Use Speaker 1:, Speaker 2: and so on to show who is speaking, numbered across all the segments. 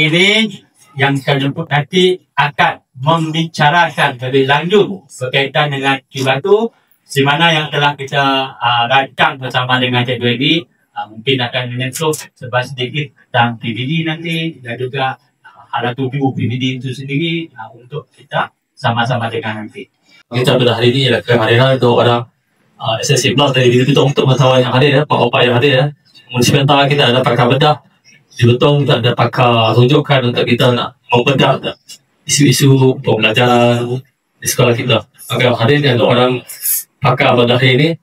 Speaker 1: hari ini yang saya jemput nanti akan membicarakan lebih lanjut berkaitan dengan kibat itu, di mana yang telah kita rancang bersama dengan Cikgu Edi. Mungkin akan menyentuh sedikit tentang PBD nanti dan juga ada tujuh PBD itu sendiri untuk kita sama-sama dengan nanti.
Speaker 2: Kita pada hari ini adalah kehadiran itu ada SSC Plus dari diri kita untuk pengetahuan yang hadir ya, Pak Opa yang hadir ya. Municipal kita ada pakar bedah, di Betong kita ada pakar tunjukkan untuk kita nak membedah isu-isu pembelajaran di sekolah kita. Maka hadir ada orang pakar bedah ini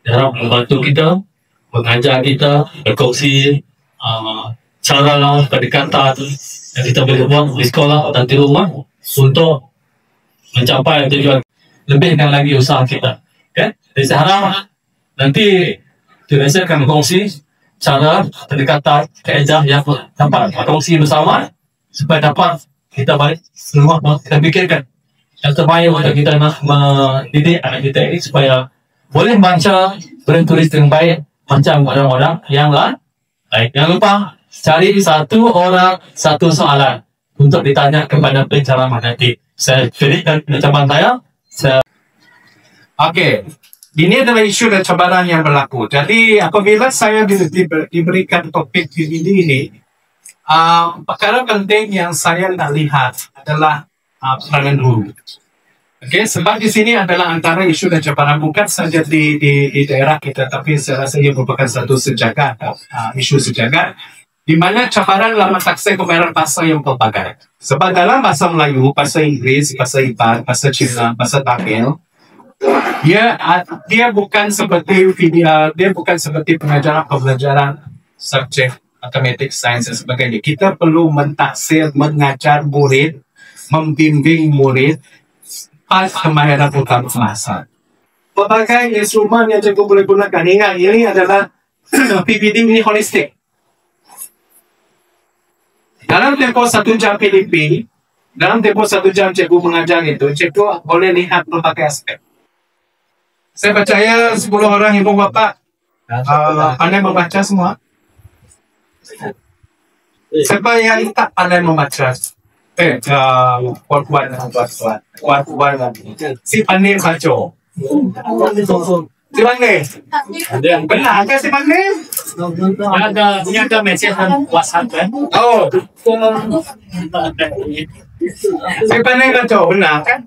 Speaker 2: harap membantu kita, mengajar kita, berkongsi cara pendekatan yang kita boleh buat di sekolah dan di rumah untuk mencapai tujuan lebihkan lagi usaha kita. Okay? Jadi saya harap nanti Teresa akan berkongsi cara pendekatan keedah yang dapat berkongsi bersama supaya dapat kita balik semua kita fikirkan yang terbaik untuk kita nak mendidik anak kita ini supaya boleh baca bertulis dengan baik macam orang-orang yang lain. Jangan lupa cari satu orang satu soalan untuk ditanya kepada penceramah nanti. Saya berikan ucapan saya.
Speaker 3: Okey, ini adalah isu dan cabaran yang berlaku. Jadi apabila saya diberikan topik ini, perkara penting yang saya nak lihat adalah peranan guru. Okey, sebab di sini adalah antara isu dan cabaran bukan saja di daerah kita, tapi saya rasa ia merupakan satu sejagat, isu sejagat, di mana cabaran dalam taksir pembayaran bahasa yang pelbagai. Sebab dalam bahasa Melayu, bahasa Inggeris, bahasa Iban, bahasa Cina, bahasa Tamil, dia bukan seperti pembelajaran subjek matematik, sains dan sebagainya. Kita perlu mentaksir, mengajar murid, membimbing murid kemahiran utama bahasa. Pelbagai instrumen yang cikgu boleh gunakan. Ingat, ini adalah PBD ini holistik. Dalam tempoh 1 jam PDP, dalam tempoh 1 jam cikgu mengajar itu, cikgu boleh lihat berbagai aspek. Saya percaya 10 orang ibu bapa pandai membaca semua. Siapa yang tak pandai membaca? Kuat-kuat. Si pandai baca. Si pandai? Benar ke si pandai?
Speaker 1: Ada mesej WhatsApp kan?
Speaker 3: Oh. Si pandai baca, benar kan?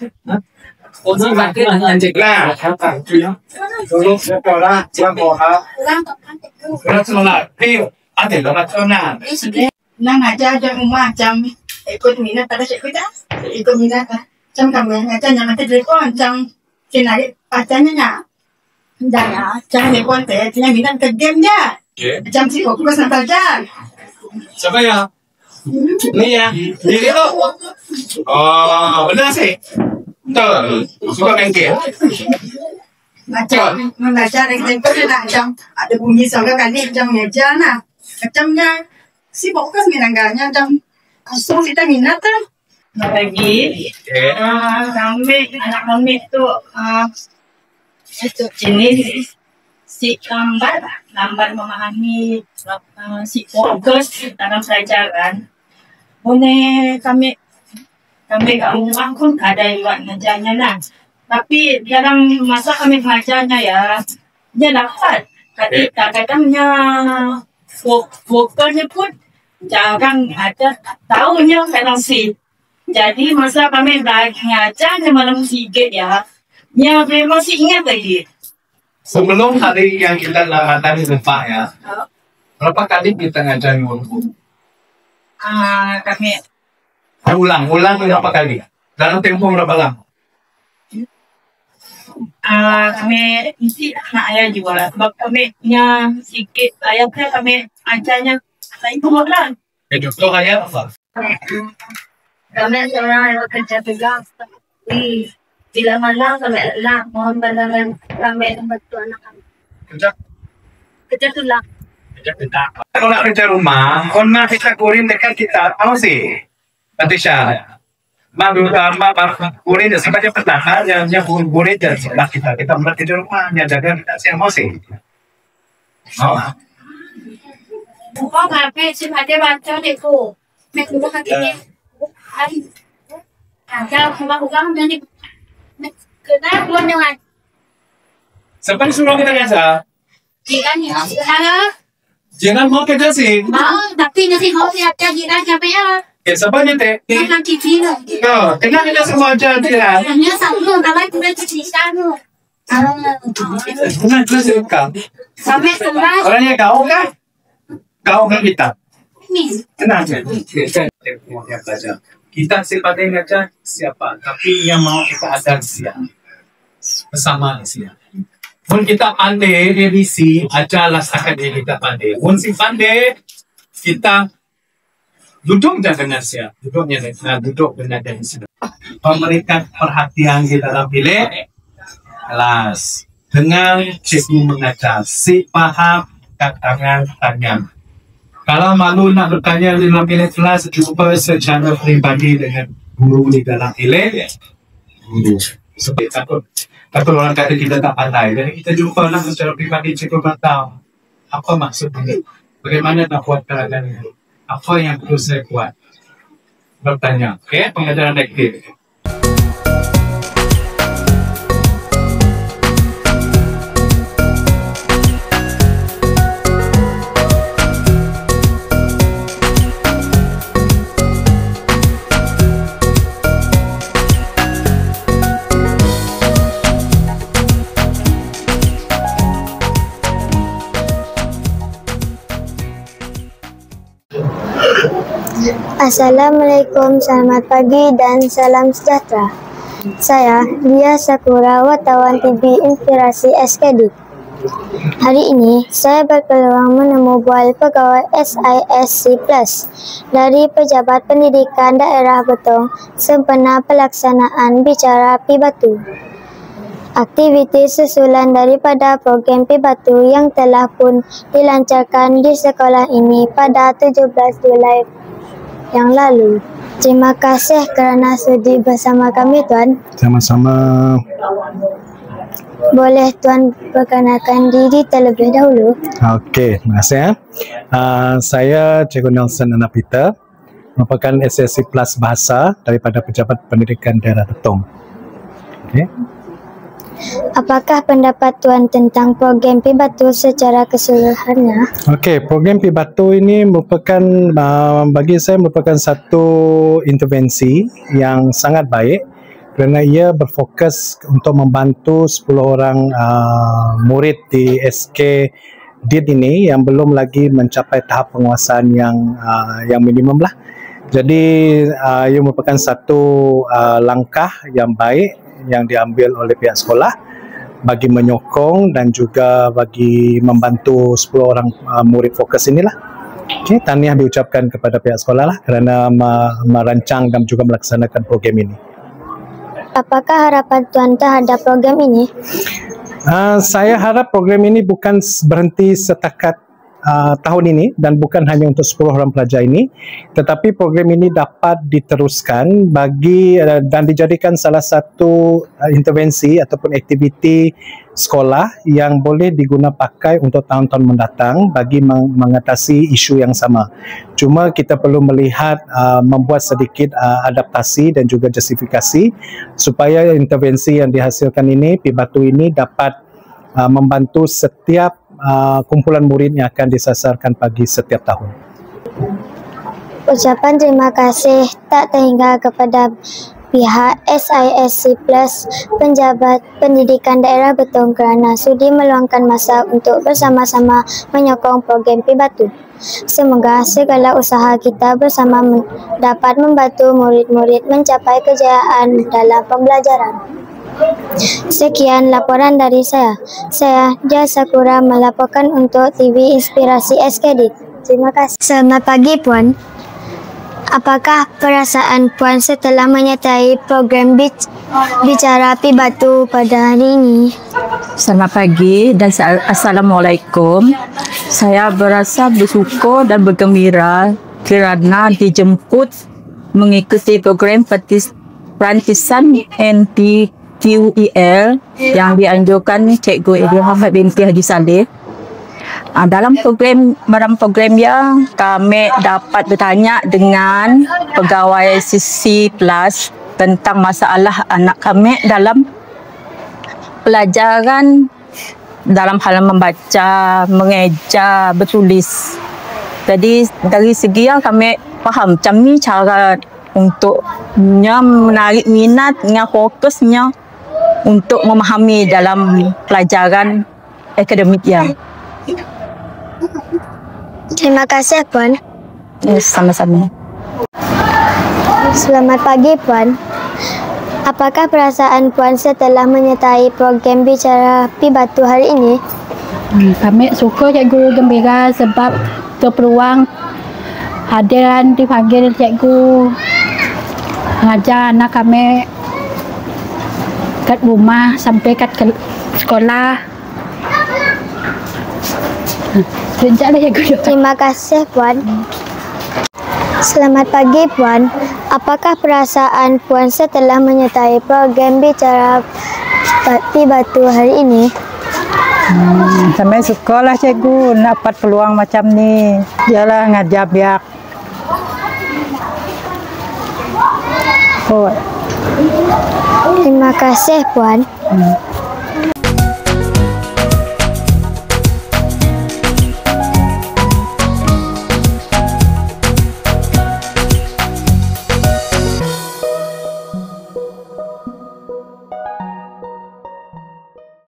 Speaker 4: Nang ngajar jam macam ikut minat pada cikgu dah. Ikut minat macam kami ngajar yang ada di macam sinari bacanya dan jangan lekon teh jangan minat ke game dia. Macam si fokus nak belajar.
Speaker 3: Siapa ya? Ni ya. Ini tu. Oh, benar sih. Betul. Suka main game.
Speaker 4: Macam mengajar example dia nak macam ada bunyi soal kali macam mengajar nah. Macamnya si fokus minangnya macam kosong kita minat tu. Lagi. Kami anak kami tu jenis si lambat memahami si fokus dalam pelajaran. Boleh kami kat rumah pun ada yang buat ngajarnya lah. Tapi dalam masa kami mengajarnya ya, dia dapat. Kadang-kadangnya vokalnya pun jarang ada tahunya kadang si. Jadi masa kami belajar malam sikit ya, dia masih ingat lagi.
Speaker 3: Sebelum hari yang kita lakukan sempat ya, berapa kali kita ngajar guru?
Speaker 4: Kami
Speaker 3: ulang berapa kali? Dalam tempoh berapa lama?
Speaker 4: Kami isi anak ayah juga lah. Sebab kami punya sikit ayatnya kami ajarnya lain pun lah.
Speaker 3: Contoh ayat apa?
Speaker 4: Kami seorang yang bekerja pegang. Bila malam kami lah mohon bantuan kami membantu anak kami. Kerja tu lah.
Speaker 3: Kalau nak kerja rumah, kena kita kurin dekat kita. Apa sih? Patisha. Kurin je sebagai pertahanan yang kurin je sebelah kita. Kita mulai kerja rumah, yang jaga kita siapa sih?
Speaker 4: Con cà phê xin hãy cho bạn cho địa phủ Mek dulu kaki ni. Ay. Kalau hugang dari kena belum dengan.
Speaker 3: Siapa yang suruh kita kerja?
Speaker 4: Jiran ni. Halo.
Speaker 3: Jangan mau kerja sih.
Speaker 4: Mau, tapi nanti mau lihat jiran siapa ya?
Speaker 3: Siapa ni teh?
Speaker 4: Makan TV lah.
Speaker 3: Oh, kenal kita semua aja dia.
Speaker 4: Hanya satu, kalau kita cerita tu.
Speaker 3: Kenal terus kau.
Speaker 4: Sampai sebelas.
Speaker 3: Orangnya kau kan? Kau kan kita.
Speaker 4: Ni.
Speaker 3: Kenal aja. Kita siapa yang ngajar siapa, tapi yang mau kita ajar siapa. Bersama siapa. Pun kita pandai revisi, ajarlah setakat yang kita pandai. Pun si pandai, kita duduk dengan siapa. Duduk dengan siapa. Memberikan perhatian di dalam bilik kelas. Dengan cikgu mengajar, si paham, tangan tanya. Kalau malu nak bertanya di dalam bilik kelas, jumpa secara pribadi dengan guru di dalam bilik. Guru. Sebab takut orang kata kita tak pandai. Jadi kita jumpa lah secara pribadi, cikgu beritahu apa maksud ini. Bagaimana nak buat keadaan ini. Apa yang perlu saya buat. Bertanya. Okay? Pengajaran aktif.
Speaker 5: Assalamualaikum, selamat pagi dan salam sejahtera. Saya Lia Sakura, wartawan TV Inspirasi SKD. Hari ini saya berpeluang menemu bual pegawai SISC Plus dari Pejabat Pendidikan Daerah Betong sempena pelaksanaan Bicara Pi Batu. Aktiviti susulan daripada program Pi Batu yang telah pun dilancarkan di sekolah ini pada 17 Julai yang lalu. Terima kasih kerana sudi bersama kami, Tuan.
Speaker 3: Sama-sama.
Speaker 5: Boleh Tuan perkenalkan diri terlebih dahulu?
Speaker 3: Okey, terima kasih. Saya Cikgu Nelson Anapita, merupakan SSC Plus Bahasa daripada Pejabat Pendidikan Daerah Betong. Okey.
Speaker 5: Apakah pendapat Tuan tentang program Pi Batu secara keseluruhannya?
Speaker 3: Okey, program Pi Batu ini merupakan bagi saya merupakan satu intervensi yang sangat baik kerana ia berfokus untuk membantu 10 orang murid di SK DID ini yang belum lagi mencapai tahap penguasaan yang minimum lah. Jadi ia merupakan satu langkah yang baik yang diambil oleh pihak sekolah bagi menyokong dan juga bagi membantu 10 orang murid fokus inilah. Okay, tahniah diucapkan kepada pihak sekolah lah kerana merancang dan juga melaksanakan program ini.
Speaker 5: Apakah harapan Tuan terhadap program ini?
Speaker 3: Saya harap program ini bukan berhenti setakat tahun ini dan bukan hanya untuk 10 orang pelajar ini, tetapi program ini dapat diteruskan dan dijadikan salah satu intervensi ataupun aktiviti sekolah yang boleh diguna pakai untuk tahun-tahun mendatang bagi mengatasi isu yang sama. Cuma kita perlu melihat membuat sedikit adaptasi dan juga justifikasi supaya intervensi yang dihasilkan ini, Pi Batu ini dapat membantu setiap kumpulan murid yang akan disasarkan pagi setiap tahun.
Speaker 5: Ucapan terima kasih tak terhingga kepada pihak SISC Plus Penjabat Pendidikan Daerah Betong kerana sudi meluangkan masa untuk bersama-sama menyokong program Pi Batu. Semoga segala usaha kita bersama dapat membantu murid-murid mencapai kejayaan dalam pembelajaran. Sekian laporan dari saya. Saya Lia Sakura melaporkan untuk TV Inspirasi SKD. Terima kasih. Selamat pagi, Puan. Apakah perasaan Puan setelah menyertai program Bicara Pi Batu pada hari ini?
Speaker 6: Selamat pagi dan Assalamualaikum. Saya berasa bersyukur dan bergembira kerana dijemput mengikuti program perantisan NTQEL yang dianjurkan Cikgu Ibu Muhammad binti Haji Saleh. Dalam program yang kami dapat bertanya dengan pegawai Sisi Plus tentang masalah anak kami dalam pelajaran dalam hal membaca, mengeja, bertulis. Jadi dari segi yang kami faham macam ni cara untuknya menarik minatnya, fokusnya untuk memahami dalam pelajaran akademik yang.
Speaker 5: Terima kasih, Puan.
Speaker 6: Sama-sama.
Speaker 5: Selamat pagi, Puan. Apakah perasaan Puan setelah menyertai program Bicara Pi Batu hari ini?
Speaker 7: Kami suka cikgu gembira sebab berpeluang hadiran dipanggil cikgu mengajar anak kami kat rumah sampai kat sekolah. Sekejap lah cikgu.
Speaker 5: Terima kasih, Puan. Selamat pagi, Puan. Apakah perasaan Puan setelah menyertai program Bicara Pi Batu hari ini?
Speaker 8: Saya suka lah cikgu dapat peluang macam ni. Ialah ngajar biak.
Speaker 5: Terima kasih, Puan.